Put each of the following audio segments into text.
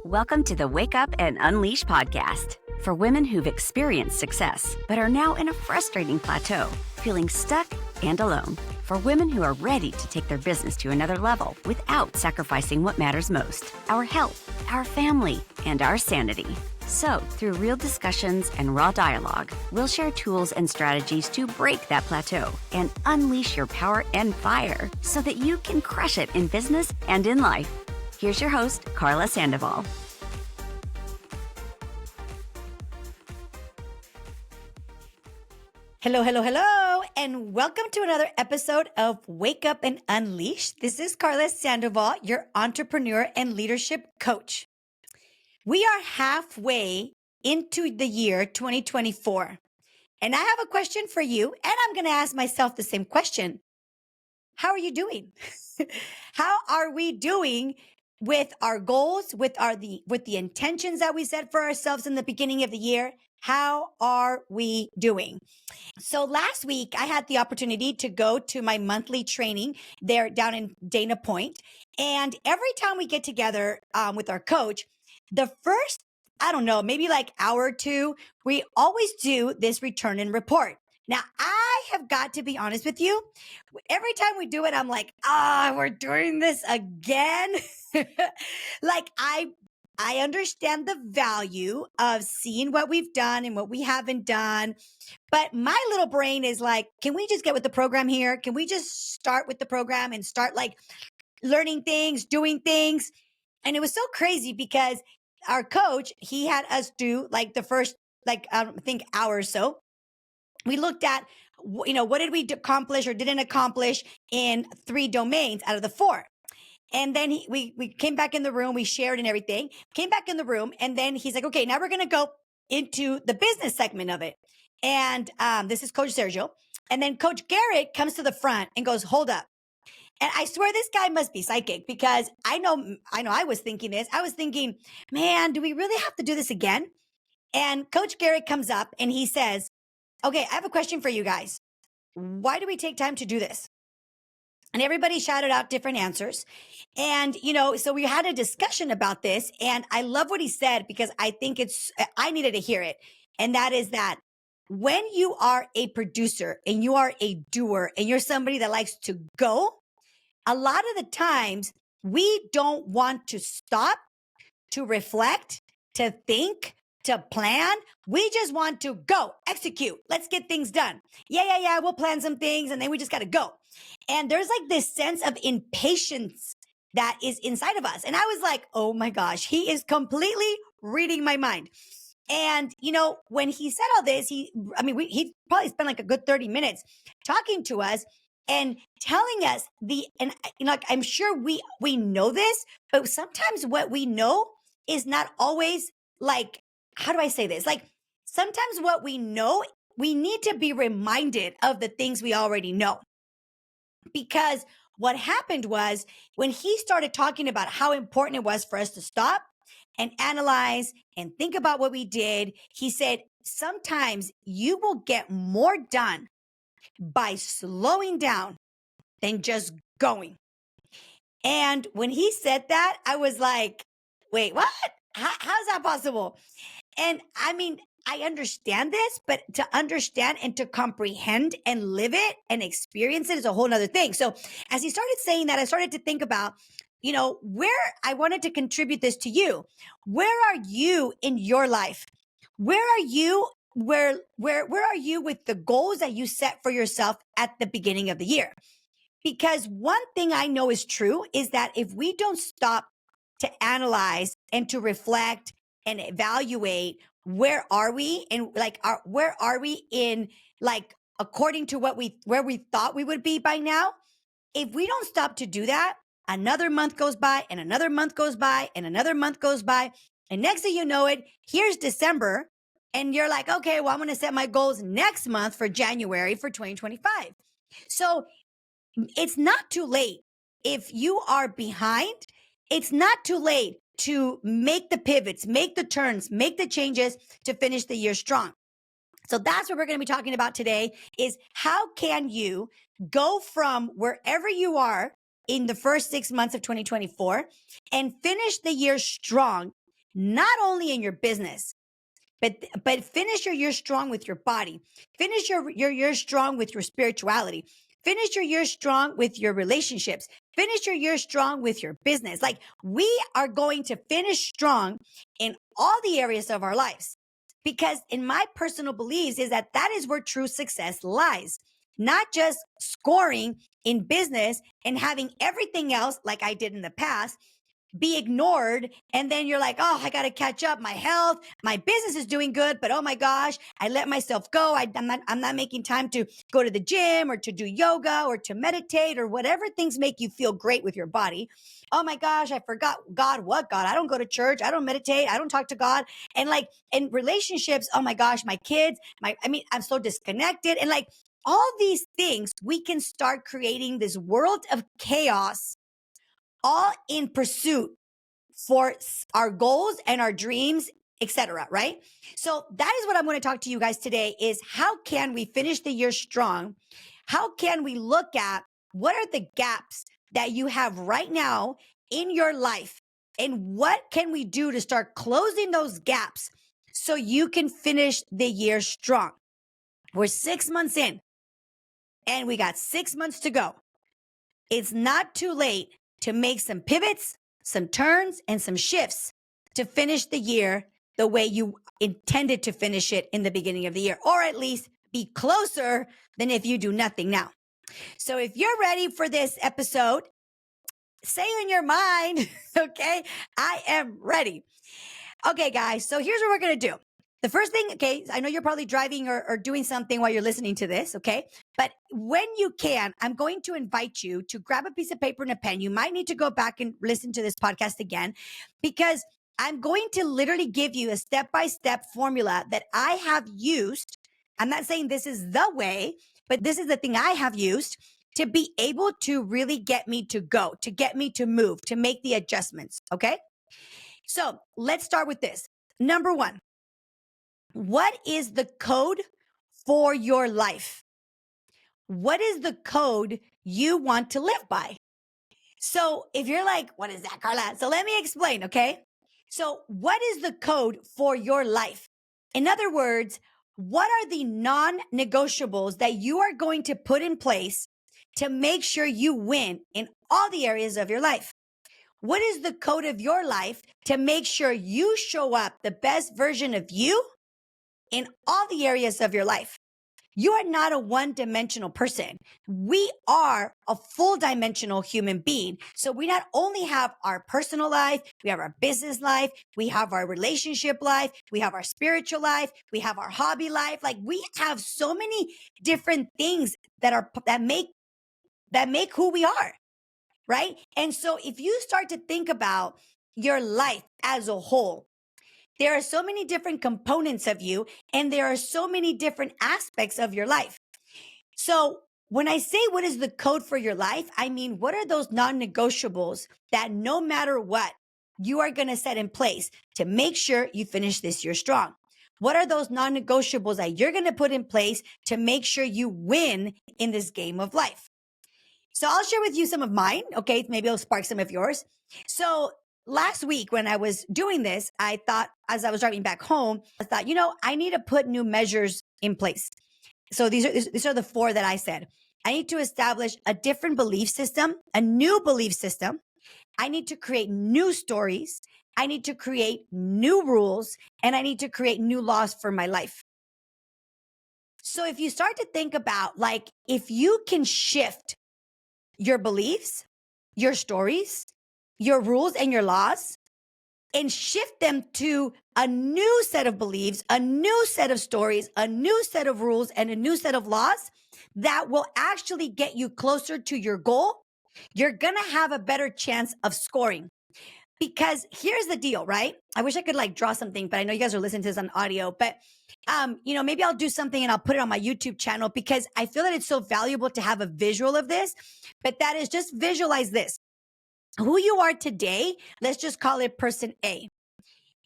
Welcome to the Wake Up and Unleash podcast for women who've experienced success but are now in a frustrating plateau, feeling stuck and alone. For women who are ready to take their business to another level without sacrificing what matters most, our health, our family, and our sanity. So, through real discussions and raw dialogue, we'll share tools and strategies to break that plateau and unleash your power and fire so that you can crush it in business and in life. Here's your host, Karla Sandoval. Hello, and welcome to another episode of Wake Up and Unleash. This is Karla Sandoval, your entrepreneur and leadership coach. We are halfway into the year 2024, and I have a question for you, and I'm going to ask myself the same question. How are you doing? How are we doing with our goals, with the intentions that we set for ourselves in the beginning of the year? How are we doing? So last week, I had the opportunity to go to my monthly training there down in Dana Point. And every time we get together with our coach, the first, maybe like hour or two, we always do this return and report. Now, I have got to be honest with you. Every time we do it, I'm like, we're doing this again. Like I understand the value of seeing what we've done and what we haven't done. But my little brain is like, can we just get with the program here? Can we just start with the program and start like learning things, doing things? And it was so crazy because our coach, he had us do like the first, hour or so. We looked at, what did we accomplish or didn't accomplish in 3 domains out of the 4. And then we came back in the room, we shared and everything, came back in the room. And then he's like, okay, now we're going to go into the business segment of it. And this is Coach Sergio. And then Coach Garrett comes to the front and goes, hold up. And I swear this guy must be psychic because I know I was thinking this. I was thinking, man, do we really have to do this again? And Coach Garrett comes up and he says, okay, I have a question for you guys. Why do we take time to do this? And everybody shouted out different answers. And, so we had a discussion about this. And I love what he said because I think I needed to hear it. And that is that when you are a producer and you are a doer and you're somebody that likes to go, a lot of the times we don't want to stop, to reflect, to think, to plan. We just want to go, execute. Let's get things done. Yeah. We'll plan some things and then we just got to go. And there's like this sense of impatience that is inside of us. And I was like, oh my gosh, he is completely reading my mind. And, when he said all this, he probably spent like a good 30 minutes talking to us and telling us I'm sure we know this, but sometimes what we know is not always like, how do I say this? Like sometimes what we know, we need to be reminded of the things we already know. Because what happened was when he started talking about how important it was for us to stop and analyze and think about what we did, he said, sometimes you will get more done by slowing down than just going. And when he said that, I was like, wait, what? How's that possible? And I understand this, but to understand and to comprehend and live it and experience it is a whole nother thing. So as he started saying that, I started to think about, where I wanted to contribute this to you. Where are you in your life? Where are you? Where are you with the goals that you set for yourself at the beginning of the year? Because one thing I know is true is that if we don't stop to analyze and to reflect and evaluate, where are we and where are we in according to where we thought we would be by now? If we don't stop to do that, another month goes by and another month goes by and another month goes by. And next thing you know it, here's December. And you're like, okay, well, I'm going to set my goals next month for January for 2025. So it's not too late. If you are behind, it's not too late to make the pivots, make the turns, make the changes to finish the year strong. So that's what we're going to be talking about today is how can you go from wherever you are in the first 6 months of 2024 and finish the year strong not only in your business, but finish your year strong with your body. Finish your year strong with your spirituality. Finish your year strong with your relationships. Finish your year strong with your business. Like, we are going to finish strong in all the areas of our lives. Because in my personal beliefs is that is where true success lies. Not just scoring in business and having everything else like I did in the past be ignored. And then you're like, oh, I got to catch up. My health, my business is doing good, but oh my gosh, I let myself go. I'm not making time to go to the gym or to do yoga or to meditate or whatever things make you feel great with your body. Oh my gosh, I forgot God. What God? I don't go to church. I don't meditate. I don't talk to God. And like in relationships, oh my gosh, my kids, I'm so disconnected. And like all these things, we can start creating this world of chaos, all in pursuit for our goals and our dreams, etc. Right? So that is what I'm going to talk to you guys today is how can we finish the year strong? How can we look at what are the gaps that you have right now in your life? And what can we do to start closing those gaps so you can finish the year strong? We're 6 months in and we got 6 months to go. It's not too late to make some pivots, some turns, and some shifts to finish the year the way you intended to finish it in the beginning of the year, or at least be closer than if you do nothing now. So if you're ready for this episode, say in your mind, okay, I am ready. Okay, guys, so here's what we're going to do. The first thing, okay, I know you're probably driving or doing something while you're listening to this, okay? But when you can, I'm going to invite you to grab a piece of paper and a pen. You might need to go back and listen to this podcast again because I'm going to literally give you a step-by-step formula that I have used. I'm not saying this is the way, but this is the thing I have used to be able to really get me to go, to get me to move, to make the adjustments, okay? So let's start with this. Number one. What is the code for your life? What is the code you want to live by? So if you're like, what is that, Karla? So let me explain, okay? So what is the code for your life? In other words, what are the non-negotiables that you are going to put in place to make sure you win in all the areas of your life? What is the code of your life to make sure you show up the best version of you in all the areas of your life? You are not a one-dimensional person. We are a full-dimensional human being. So we not only have our personal life, we have our business life, we have our relationship life, we have our spiritual life, we have our hobby life. Like we have so many different things that make who we are, right? And so if you start to think about your life as a whole, there are so many different components of you, and there are so many different aspects of your life. So when I say what is the code for your life, I mean, what are those non-negotiables that no matter what, you are going to set in place to make sure you finish this year strong? What are those non-negotiables that you're going to put in place to make sure you win in this game of life? So I'll share with you some of mine. Okay. Maybe it'll spark some of yours. So last week when I was doing this, I thought as I was driving back home, I thought, I need to put new measures in place. So these are the 4 that I said. I need to establish a different belief system, a new belief system. I need to create new stories. I need to create new rules, and I need to create new laws for my life. So if you start to think about like, if you can shift your beliefs, your stories, your rules and your laws, and shift them to a new set of beliefs, a new set of stories, a new set of rules, and a new set of laws that will actually get you closer to your goal, you're going to have a better chance of scoring. Because here's the deal, right? I wish I could like draw something, but I know you guys are listening to this on audio, but maybe I'll do something and I'll put it on my YouTube channel because I feel that it's so valuable to have a visual of this, but that is just visualize this. Who you are today, let's just call it person A.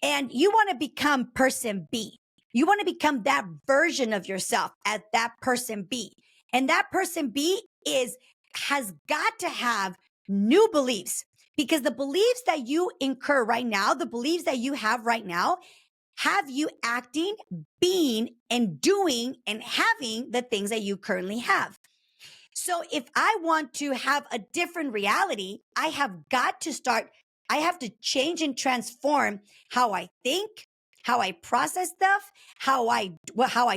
And you want to become person B. You want to become that version of yourself as that person B. And that person B has got to have new beliefs, Because the beliefs that you incur right now, the beliefs that you have right now, have you acting, being, and doing and having the things that you currently have. So if I want to have a different reality, I have to change and transform how I think, how I process stuff, how I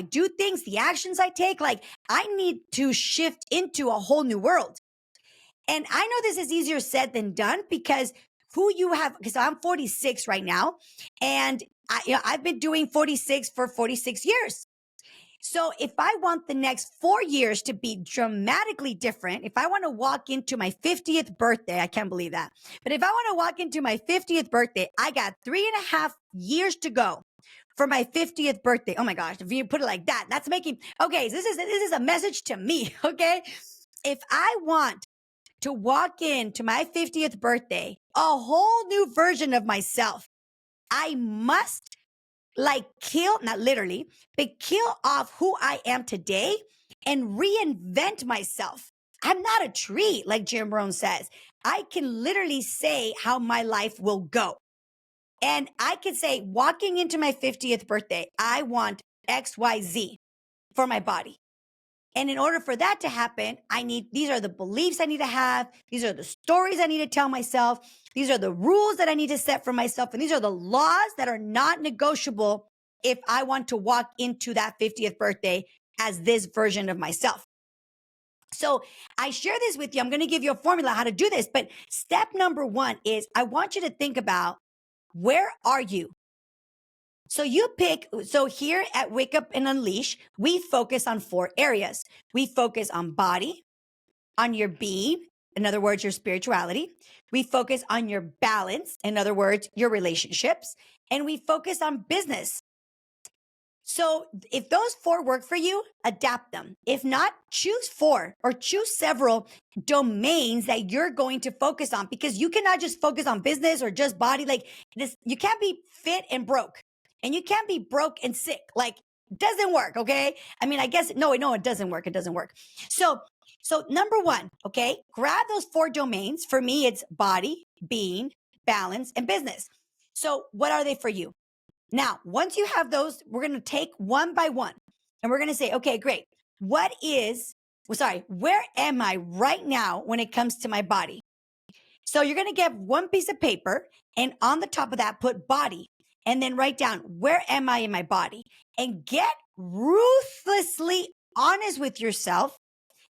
do things, the actions I take. Like I need to shift into a whole new world. And I know this is easier said than done because because I'm 46 right now, and I've been doing 46 for 46 years. So if I want the next 4 years to be dramatically different, if I want to walk into my 50th birthday, I can't believe that. But if I want to walk into my 50th birthday, I got 3.5 years to go for my 50th birthday. Oh my gosh, if you put it like that, that's making, okay, so this is a message to me, okay? If I want to walk into my 50th birthday, a whole new version of myself, I must kill, not literally, but kill off who I am today and reinvent myself. I'm not a tree, like Jim Rohn says. I can literally say how my life will go. And I can say, walking into my 50th birthday, I want XYZ for my body. And in order for that to happen, these are the beliefs I need to have. These are the stories I need to tell myself. These are the rules that I need to set for myself. And these are the laws that are not negotiable if I want to walk into that 50th birthday as this version of myself. So I share this with you. I'm going to give you a formula how to do this. But step number one is I want you to think about, where are you? So here at Wake Up and Unleash, we focus on 4 areas. We focus on body, on your being, in other words, your spirituality. We focus on your balance, in other words, your relationships, and we focus on business. So if those 4 work for you, adapt them. If not, choose 4 or choose several domains that you're going to focus on, because you cannot just focus on business or just body. Like this, you can't be fit and broke, and you can't be broke and sick. Like, doesn't work. Okay. I mean, I guess, no, it doesn't work. It doesn't work. So number 1, okay, grab those 4 domains. For me, it's body, being, balance, and business. So what are they for you? Now, once you have those, we're going to take one by one and we're going to say, okay, great. Where am I right now when it comes to my body? So you're going to get one piece of paper, and on the top of that, put body, and then write down, where am I in my body? And get ruthlessly honest with yourself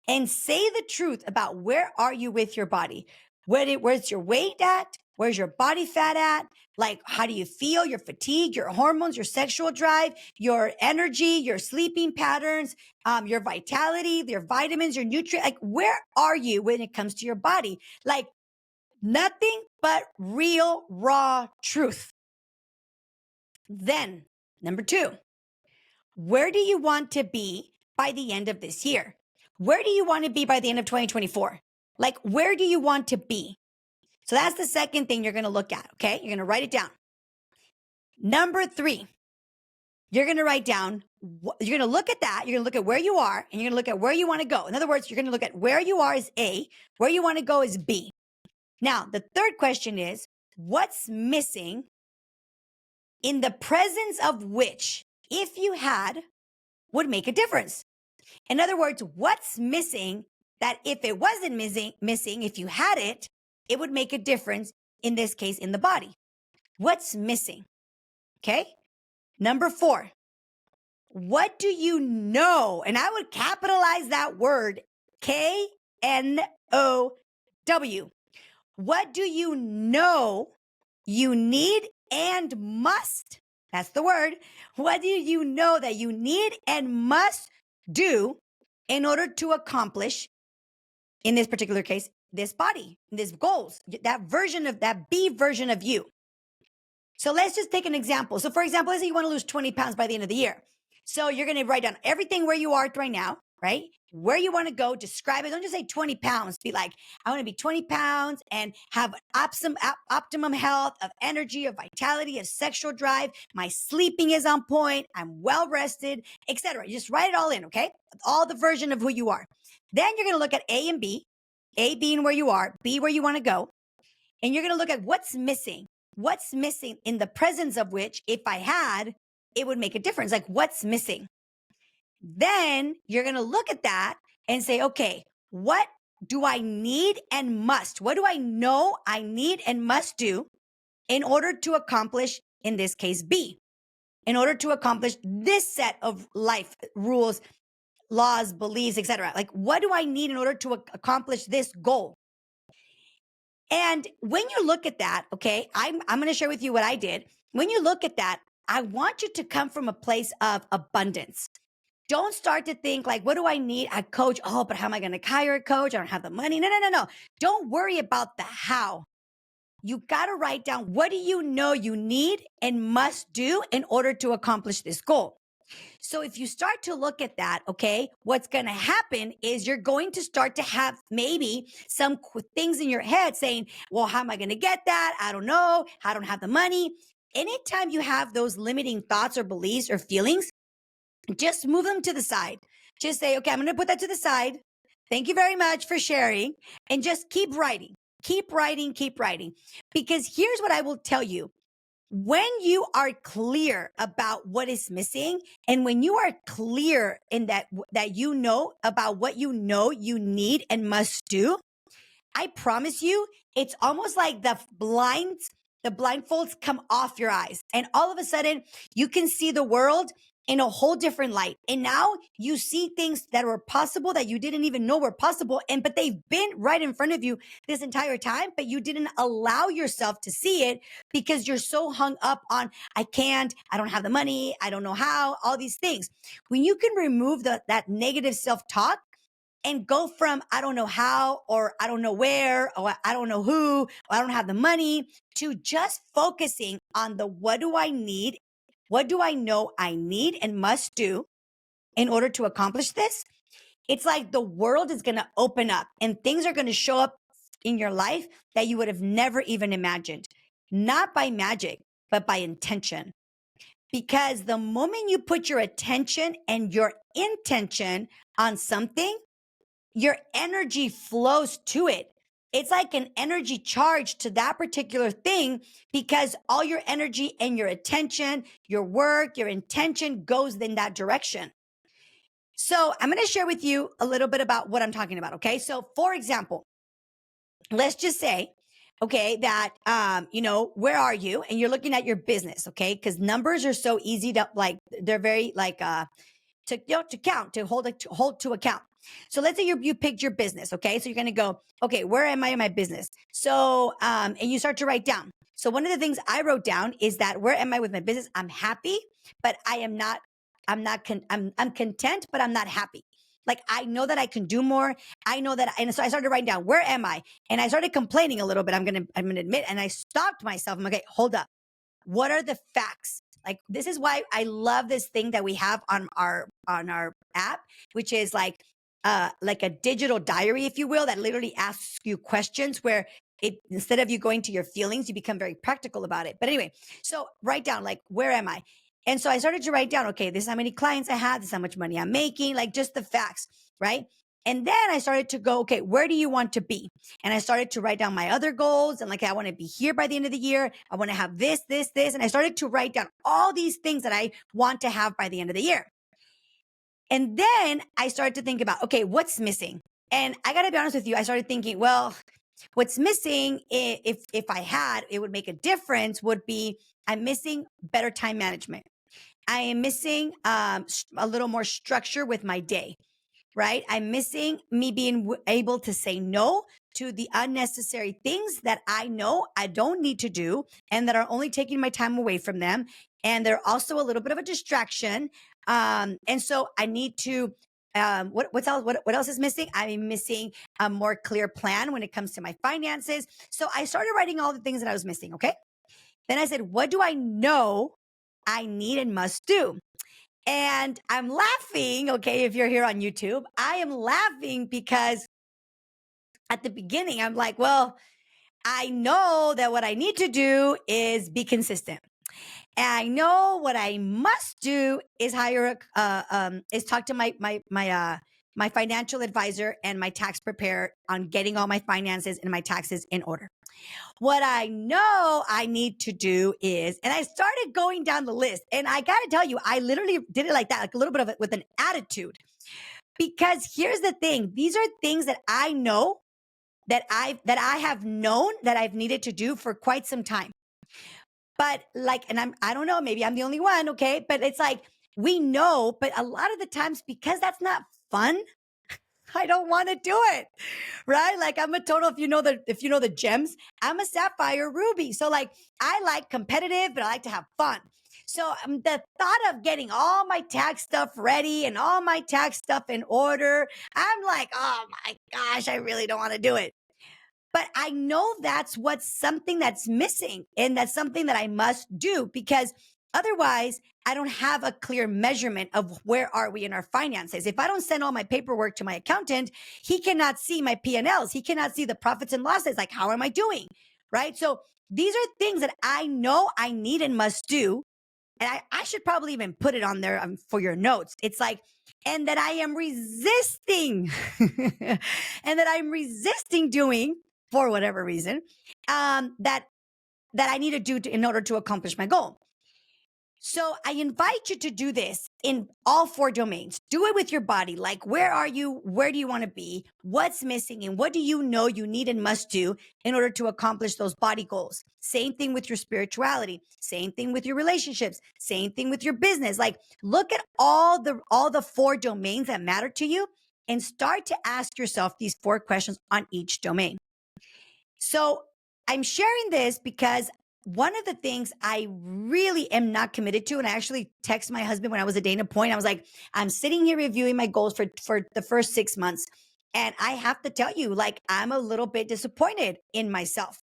and say the truth about, where are you with your body? Where's your weight at? Where's your body fat at? Like, how do you feel? Your fatigue, your hormones, your sexual drive, your energy, your sleeping patterns, your vitality, your vitamins, your nutrients. Like, where are you when it comes to your body? Like, nothing but real, raw truth. Then, number 2, where do you want to be by the end of this year? Where do you want to be by the end of 2024? Like, where do you want to be? So that's the second thing you're going to look at, okay? You're going to write it down. Number 3, you're going to write down, you're going to look at that. You're going to look at where you are, and you're going to look at where you want to go. In other words, you're going to look at where you are is A, where you want to go is B. Now, the third question is, what's missing in the presence of which, if you had, would make a difference? In other words, what's missing that if it wasn't missing, if you had it, it would make a difference, in this case, in the body? What's missing? Okay. Number 4, what do you know? And I would capitalize that word, KNOW. What do you know you need and must? That's the word. What do you know that you need and must do in order to accomplish, in this particular case, this body, this goals, that B version of you? So let's just take an example. So for example, let's say you want to lose 20 pounds by the end of the year. So you're going to write down everything where you are right now, right? Where you want to go, describe it. Don't just say 20 pounds. Be like, I want to be 20 pounds and have optimum health, of energy, of vitality, of sexual drive. My sleeping is on point. I'm well rested, etc. You just write it all in, okay? All the version of who you are. Then you're going to look at A and B, A being where you are, B where you want to go. and you're going to look at what's missing in the presence of which, if I had, it would make a difference. Like, what's missing? Then you're going to look at that and say, okay, what do I need and must? What do I know I need and must do in order to accomplish, in this case, B? In order to accomplish this set of life rules, laws, beliefs, etc. Like, what do I need in order to accomplish this goal? And when you look at that, okay, I'm going to share with you what I did. When you look at that, I want you to come from a place of abundance. Don't start to think like, what do I need? A coach. Oh, but how am I going to hire a coach? I don't have the money. No. Don't worry about the how. You got to write down, what do you know you need and must do in order to accomplish this goal? So if you start to look at that, okay, what's going to happen is you're going to start to have maybe some things in your head saying, well, how am I going to get that? I don't know. I don't have the money. Anytime you have those limiting thoughts or beliefs or feelings, just move them to the side. Just say, okay, I'm going to put that to the side. Thank you very much for sharing. And just keep writing, keep writing. Because here's what I will tell you. When you are clear about what is missing, and when you are clear in that you know about what you know you need and must do, I promise you, it's almost like the blindfolds come off your eyes. And all of a sudden, you can see the world in a whole different light. And now you see things that were possible that you didn't even know were possible. But they've been right in front of you this entire time, but you didn't allow yourself to see it because you're so hung up on, I can't, I don't have the money, I don't know how, all these things. When you can remove that negative self-talk, and go from, I don't know how, or I don't know where, or I don't know who, or I don't have the money, to just focusing on the what do I need? What do I know I need and must do in order to accomplish this? It's like the world is going to open up and things are going to show up in your life that you would have never even imagined. Not by magic, but by intention. Because the moment you put your attention and your intention on something, your energy flows to it. It's like an energy charge to that particular thing because all your energy and your attention, your work, your intention goes in that direction. So I'm going to share with you a little bit about what I'm talking about. Okay. So for example, let's just say, okay, that, where are you? And you're looking at your business. Okay. Cause numbers are so easy to they're very to count, to hold to account. So let's say you picked your business. Okay. So you're going to go, okay, where am I in my business? So, and you start to write down. So one of the things I wrote down is that where am I with my business? I'm happy, but I'm content, but I'm not happy. Like, I know that I can do more. I know that. And so I started writing down, where am I? And I started complaining a little bit. I'm going to admit, and I stopped myself. I'm like, okay, hold up. What are the facts? Like, this is why I love this thing that we have on our app, which is like a digital diary, if you will, that literally asks you questions where instead of you going to your feelings, you become very practical about it. But anyway, so write down, like, where am I? And so I started to write down, okay, this is how many clients I have, this is how much money I'm making, like just the facts, right? And then I started to go, okay, where do you want to be? And I started to write down my other goals. And like, I want to be here by the end of the year. I want to have this. And I started to write down all these things that I want to have by the end of the year. And then I started to think about, okay, what's missing? And I got to be honest with you. I started thinking, well, what's missing, if I had, it would make a difference, would be I'm missing better time management. I am missing a little more structure with my day, right? I'm missing me being able to say no to the unnecessary things that I know I don't need to do and that are only taking my time away from them. And they're also a little bit of a distraction. And so I need to, what else is missing? I'm missing a more clear plan when it comes to my finances. So I started writing all the things that I was missing. Okay. Then I said, what do I know I need and must do? And I'm laughing, okay, if you're here on YouTube, I am laughing because at the beginning, I'm like, well, I know that what I need to do is be consistent. And I know what I must do is hire, is talk to my my financial advisor and my tax preparer on getting all my finances and my taxes in order. What I know I need to do is, and I started going down the list, and I got to tell you, I literally did it like that, like a little bit of it with an attitude. Because here's the thing, these are things that I know that I have known that I've needed to do for quite some time. But like, and I don't know, maybe I'm the only one, okay? But it's like we know, but a lot of the times because that's not fun, I don't want to do it. Right? Like I'm a total, if you know the gems, I'm a sapphire ruby. So like I like competitive, but I like to have fun. So the thought of getting all my tax stuff ready and all my tax stuff in order, I'm like, oh my gosh, I really don't want to do it. But I know that's what's something that's missing. And that's something that I must do because otherwise I don't have a clear measurement of where are we in our finances. If I don't send all my paperwork to my accountant, he cannot see my P&Ls. He cannot see the profits and losses. Like, how am I doing? Right. So these are things that I know I need and must do. And I should probably even put it on there for your notes. It's like, and that I am resisting and that I'm resisting doing for whatever reason, that I need to do in order to accomplish my goal. So I invite you to do this in all 4 domains. Do it with your body. Like, where are you? Where do you want to be? What's missing? And what do you know you need and must do in order to accomplish those body goals? Same thing with your spirituality. Same thing with your relationships. Same thing with your business. Like, look at all the 4 domains that matter to you and start to ask yourself these 4 questions on each domain. So I'm sharing this because one of the things I really am not committed to, and I actually texted my husband when I was a Dana Point, I was like, I'm sitting here reviewing my goals for the first 6 months. And I have to tell you, like, I'm a little bit disappointed in myself.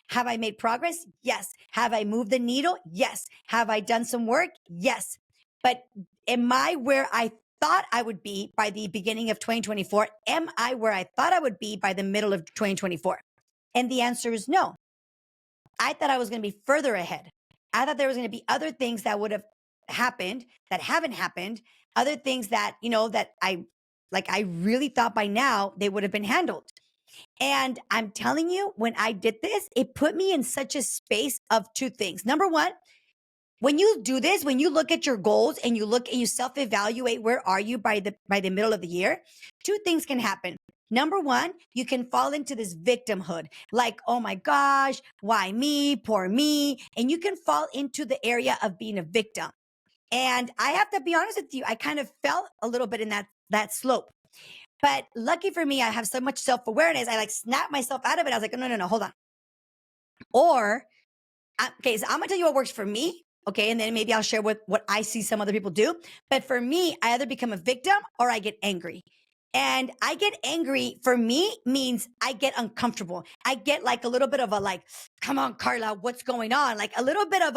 Have I made progress? Yes. Have I moved the needle? Yes. Have I done some work? Yes. But am I where I thought I would be by the beginning of 2024? Am I where I thought I would be by the middle of 2024? And the answer is no. I thought I was going to be further ahead. I thought there was going to be other things that would have happened that haven't happened, other things that, that I really thought by now they would have been handled. And I'm telling you, when I did this, it put me in such a space of 2 things. Number one, when you do this, when you look at your goals and you look and you self-evaluate, where are you by the middle of the year? 2 things can happen. Number one, you can fall into this victimhood, like, oh my gosh, why me? Poor me. And you can fall into the area of being a victim. And I have to be honest with you, I kind of fell a little bit in that slope. But lucky for me, I have so much self-awareness. I like snapped myself out of it. I was like, no, hold on. Or, okay, so I'm gonna tell you what works for me. Okay. And then maybe I'll share what I see some other people do. But for me, I either become a victim or I get angry. And I get angry for me means I get uncomfortable. I get like a little bit of a like, come on, Karla, what's going on? Like a little bit of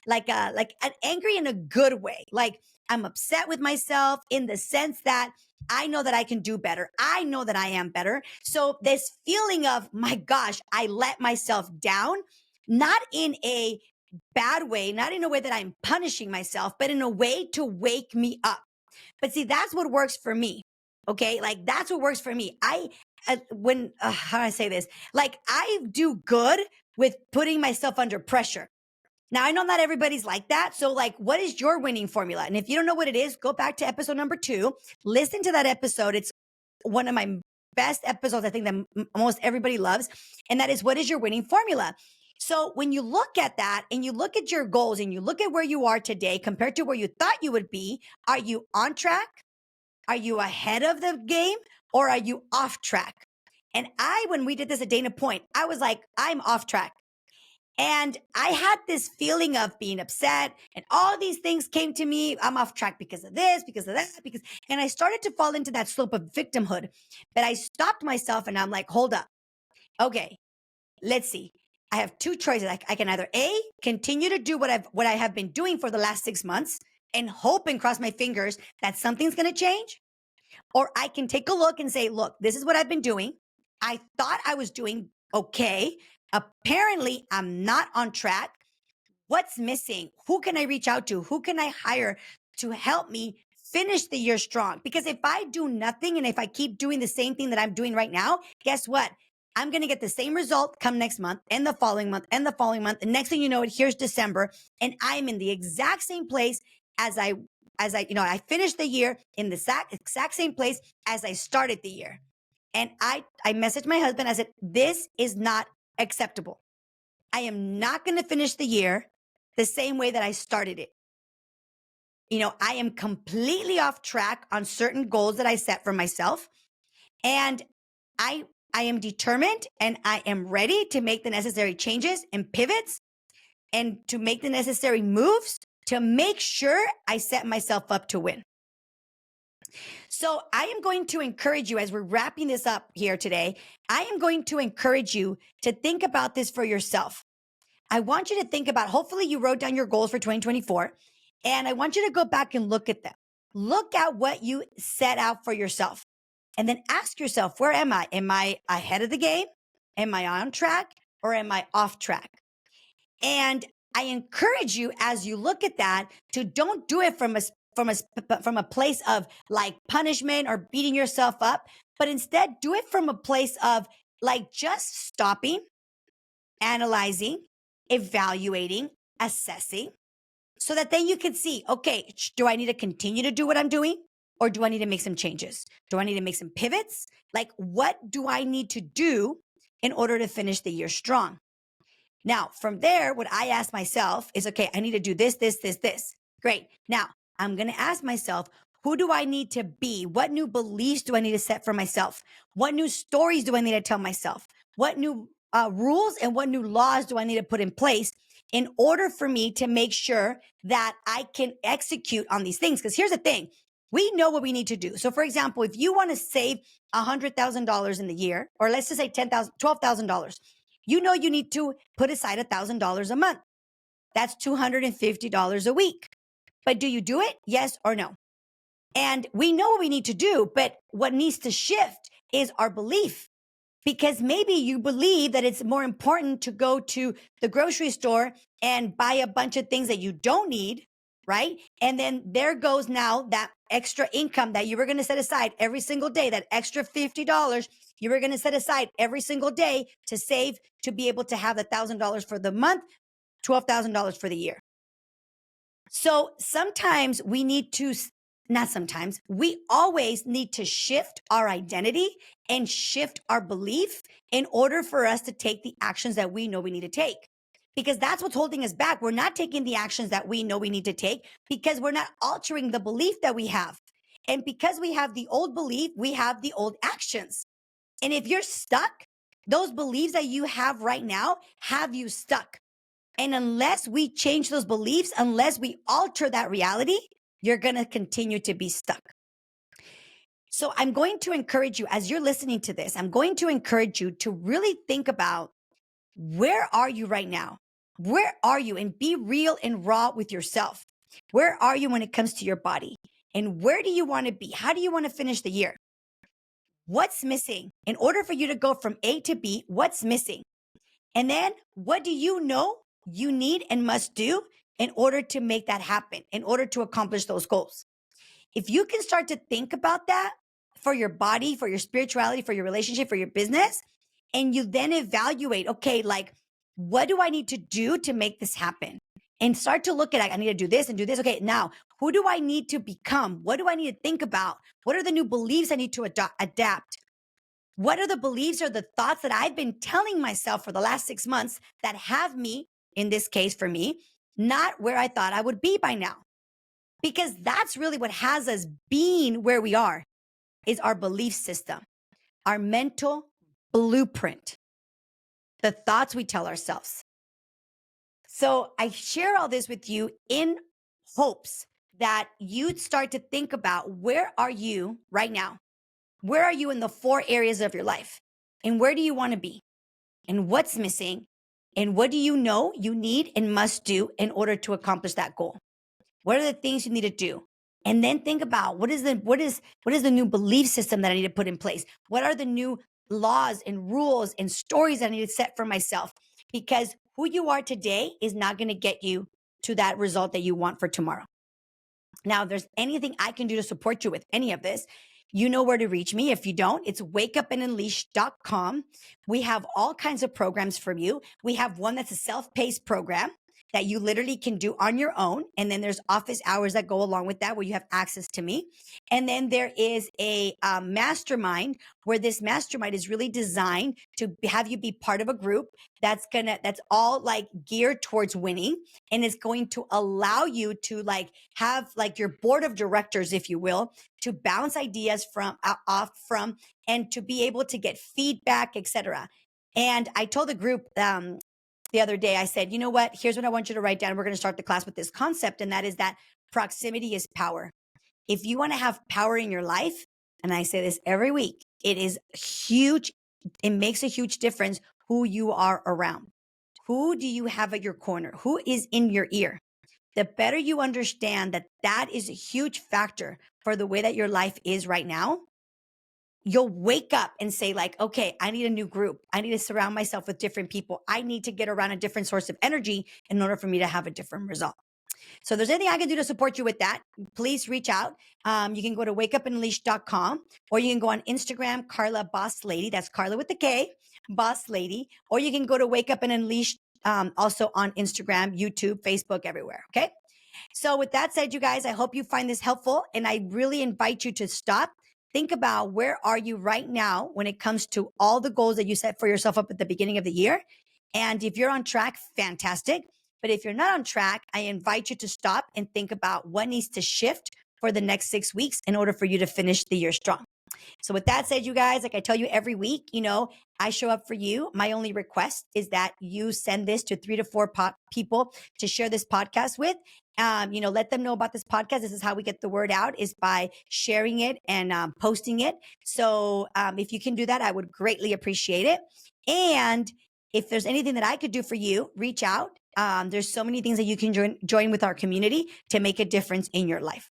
like an angry in a good way. Like I'm upset with myself in the sense that I know that I can do better. I know that I am better. So this feeling of, my gosh, I let myself down, not in a bad way, not in a way that I'm punishing myself, but in a way to wake me up. But see, that's what works for me. Okay. Like that's what works for me. How do I say this? Like I do good with putting myself under pressure. Now I know not everybody's like that. So like, what is your winning formula? And if you don't know what it is, go back to episode number 2, listen to that episode. It's one of my best episodes. I think that almost everybody loves. And that is, what is your winning formula? So when you look at that and you look at your goals and you look at where you are today compared to where you thought you would be, are you on track? Are you ahead of the game or are you off track? And when we did this at Dana Point, I was like, I'm off track. And I had this feeling of being upset and all these things came to me. I'm off track because of this, because of that, and I started to fall into that slope of victimhood. But I stopped myself and I'm like, hold up. Okay, let's see. I have 2 choices. I can either A, continue to do what I have been doing for the last 6 months and hope and cross my fingers that something's going to change. Or I can take a look and say, look, this is what I've been doing. I thought I was doing okay. Apparently, I'm not on track. What's missing? Who can I reach out to? Who can I hire to help me finish the year strong. Because if I do nothing and if I keep doing the same thing that I'm doing right now, guess what? I'm going to get the same result come next month and the following month and the following month. And next thing you know, here's December, and I'm in the exact same place as I finished the year in the exact same place as I started the year. And I messaged my husband. I said, this is not acceptable. I am not going to finish the year the same way that I started it. I am completely off track on certain goals that I set for myself. And I am determined and I am ready to make the necessary changes and pivots and to make the necessary moves to make sure I set myself up to win. So I am going to encourage you as we're wrapping this up here today. I am going to encourage you to think about this for yourself. I want you to think about, hopefully you wrote down your goals for 2024, and I want you to go back and look at them. Look at what you set out for yourself and then ask yourself, where am I? Am I ahead of the game? Am I on track or am I off track? And I encourage you as you look at that to don't do it from a place of like punishment or beating yourself up, but instead do it from a place of like just stopping, analyzing, evaluating, assessing, so that then you can see, okay, do I need to continue to do what I'm doing? Or do I need to make some changes? Do I need to make some pivots? Like, what do I need to do in order to finish the year strong? Now, from there, what I ask myself is, okay, I need to do this, this, this, this. Great. Now, I'm going to ask myself, who do I need to be? What new beliefs do I need to set for myself? What new stories do I need to tell myself? What new rules and what new laws do I need to put in place in order for me to make sure that I can execute on these things? Because here's the thing. We know what we need to do. So for example, if you want to save $100,000 in the year, or let's just say $12,000, you know you need to put aside $1,000 a month. That's $250 a week. But do you do it? Yes or no? And we know what we need to do, but what needs to shift is our belief. Because maybe you believe that it's more important to go to the grocery store and buy a bunch of things that you don't need, right? And then there goes now that extra income that you were going to set aside every single day, that extra $50 you were going to set aside every single day to save to be able to have $1,000 for the month, $12,000 for the year. So sometimes we need to, not sometimes, we always need to shift our identity and shift our belief in order for us to take the actions that we know we need to take. Because that's what's holding us back. We're not taking the actions that we know we need to take because we're not altering the belief that we have. And because we have the old belief, we have the old actions. And if you're stuck, those beliefs that you have right now have you stuck. And unless we change those beliefs, unless we alter that reality, you're going to continue to be stuck. So I'm going to encourage you, as you're listening to this, I'm going to encourage you to really think about, where are you right now? Where are you? And be real and raw with yourself. Where are you when it comes to your body? And where do you want to be? How do you want to finish the year? What's missing? In order for you to go from A to B, what's missing? And then what do you know you need and must do in order to make that happen, in order to accomplish those goals? If you can start to think about that for your body, for your spirituality, for your relationship, for your business, and you then evaluate, okay, like, what do I need to do to make this happen? And start to look at, I need to do this and do this. Okay, now, who do I need to become? What do I need to think about? What are the new beliefs I need to adapt? What are the beliefs or the thoughts that I've been telling myself for the last 6 months that have me, in this case for me, not where I thought I would be by now? Because that's really what has us being where we are, is our belief system, our mental blueprint, the thoughts we tell ourselves. So I share all this with you in hopes that you'd start to think about, where are you right now? Where are you in the 4 areas of your life? And where do you want to be? And what's missing? And what do you know you need and must do in order to accomplish that goal? What are the things you need to do? And then think about, what is the new belief system that I need to put in place? What are the new laws and rules and stories that I need to set for myself? Because who you are today is not going to get you to that result that you want for tomorrow. Now, if there's anything I can do to support you with any of this, you know where to reach me. If you don't, it's wakeupandunleash.com. We have all kinds of programs for you. We have one that's a self-paced program that you literally can do on your own. And then there's office hours that go along with that where you have access to me. And then there is a mastermind where this mastermind is really designed to have you be part of a group that's all like geared towards winning, and it's going to allow you to like have like your board of directors, if you will, to bounce ideas off from, and to be able to get feedback, etc. And I told the group the other day, I said, you know what? Here's what I want you to write down. We're going to start the class with this concept, and that is that proximity is power. If you want to have power in your life, and I say this every week, it is huge. It makes a huge difference who you are around. Who do you have at your corner? Who is in your ear? The better you understand that that is a huge factor for the way that your life is right now, you'll wake up and say like, okay, I need a new group. I need to surround myself with different people. I need to get around a different source of energy in order for me to have a different result. So if there's anything I can do to support you with that, please reach out. You can go to wakeupandunleash.com, or you can go on Instagram, Karla Boss Lady. That's Karla with the K, Boss Lady. Or you can go to Wake Up and Unleash, also on Instagram, YouTube, Facebook, everywhere. Okay. So with that said, you guys, I hope you find this helpful, and I really invite you to stop. Think about where are you right now when it comes to all the goals that you set for yourself up at the beginning of the year. And if you're on track, fantastic. But if you're not on track, I invite you to stop and think about what needs to shift for the next 6 weeks in order for you to finish the year strong. So with that said, you guys, like I tell you every week, I show up for you. My only request is that you send this to 3 to 4 people to share this podcast with. Let them know about this podcast. This is how we get the word out, is by sharing it and posting it. So if you can do that, I would greatly appreciate it. And if there's anything that I could do for you, reach out. There's so many things that you can join with our community to make a difference in your life.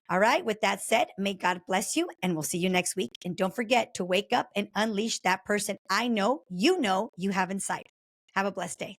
All right. With that said, may God bless you, and we'll see you next week. And don't forget to wake up and unleash that person you have inside. Have a blessed day.